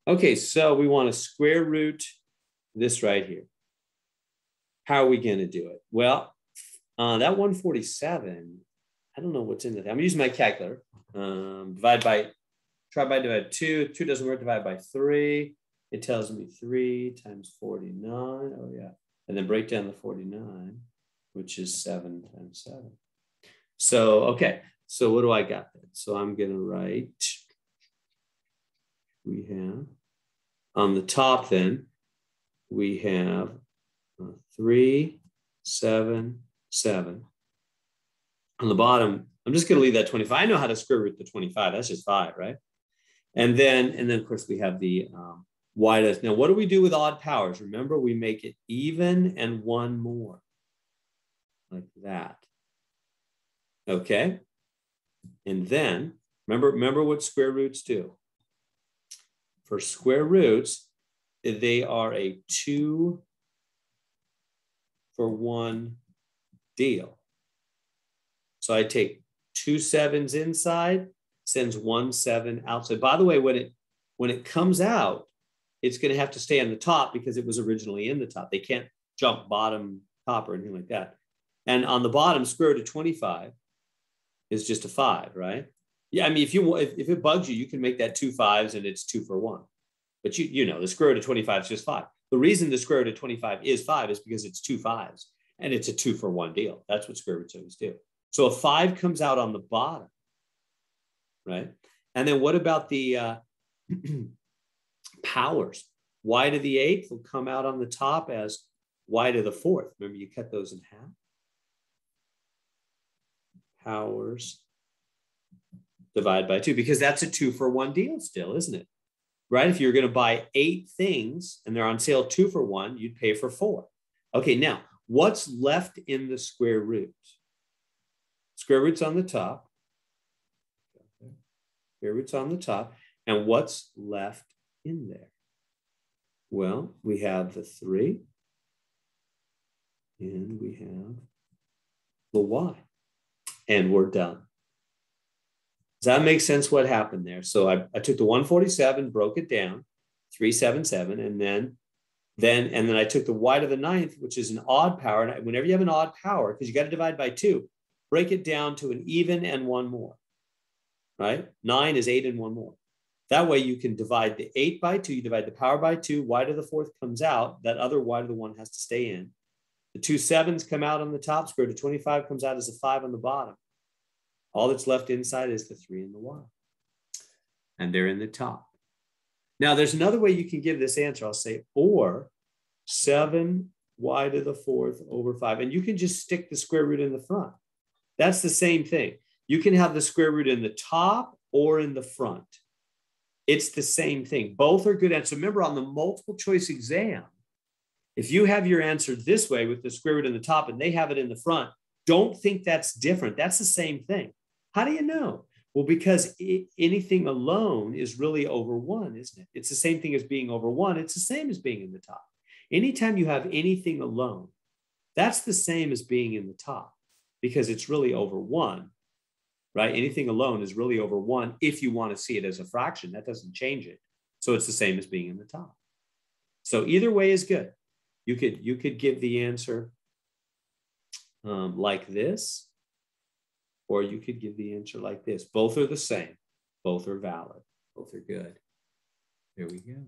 Okay, so we want to square root this right here. How are we going to do it? Well, that 147, I don't know what's in it. I'm using my calculator. Try by divide 2. 2 doesn't work. Divide by 3. It tells me 3 times 49. Oh, yeah. And then break down the 49, which is 7 times 7. So, okay. So what do I got then? So I'm going to write, we have, on the top then, we have 3, 7, 7. On the bottom, I'm just going to leave that 25. I know how to square root the 25. That's just 5, right? And then of course, we have the y to. Now, what do we do with odd powers? Remember, we make it even and one more, like that. Okay? And then, remember what square roots do. For square roots, they are a 2 for 1 deal. So I take 2 7s inside, sends 1 7 outside. By the way, when it comes out, it's going to have to stay on the top because it was originally in the top. They can't jump bottom, top, or anything like that. And on the bottom, square root of 25 is just a 5, right? Yeah, I mean, if it bugs you, you can make that 2 5s and it's 2 for 1. But you know, the square root of 25 is just 5. The reason the square root of 25 is 5 is because it's 2 5s and it's a 2 for 1 deal. That's what square roots always do. So a 5 comes out on the bottom, right? And then what about the powers? Y to the 8th will come out on the top as y to the 4th. Remember, you cut those in half. Powers divide by 2, because that's a 2 for 1 deal still, isn't it? Right? If you're going to buy 8 things and they're on sale 2 for 1, you'd pay for 4. Okay, now what's left in the square root? Square root's on the top. Square root's on the top. And what's left in there? Well, we have the 3 and we have the y. And we're done. Does that make sense what happened there? So I took the 147, broke it down, 377, and then I took the y to the 9th, which is an odd power. And whenever you have an odd power, because you got to divide by 2, break it down to an even and one more, right? 9 is 8 and one more. That way you can divide the 8 by 2, you divide the power by 2, y to the 4th comes out, that other y to the 1 has to stay in. The 2 7s come out on the top, square root of 25 comes out as a 5 on the bottom. All that's left inside is the 3 and the y. And they're in the top. Now, there's another way you can give this answer. I'll say, or 7y to the 4th over 5. And you can just stick the square root in the front. That's the same thing. You can have the square root in the top or in the front. It's the same thing. Both are good answers. Remember, on the multiple choice exam, if you have your answer this way with the square root in the top and they have it in the front, don't think that's different. That's the same thing. How do you know? Well, because anything alone is really over 1, isn't it? It's the same thing as being over 1. It's the same as being in the top. Anytime you have anything alone, that's the same as being in the top because it's really over 1, right? Anything alone is really over 1 if you want to see it as a fraction. That doesn't change it. So it's the same as being in the top. So either way is good. You could give the answer like this, or you could give the answer like this. Both are the same. Both are valid. Both are good. There we go.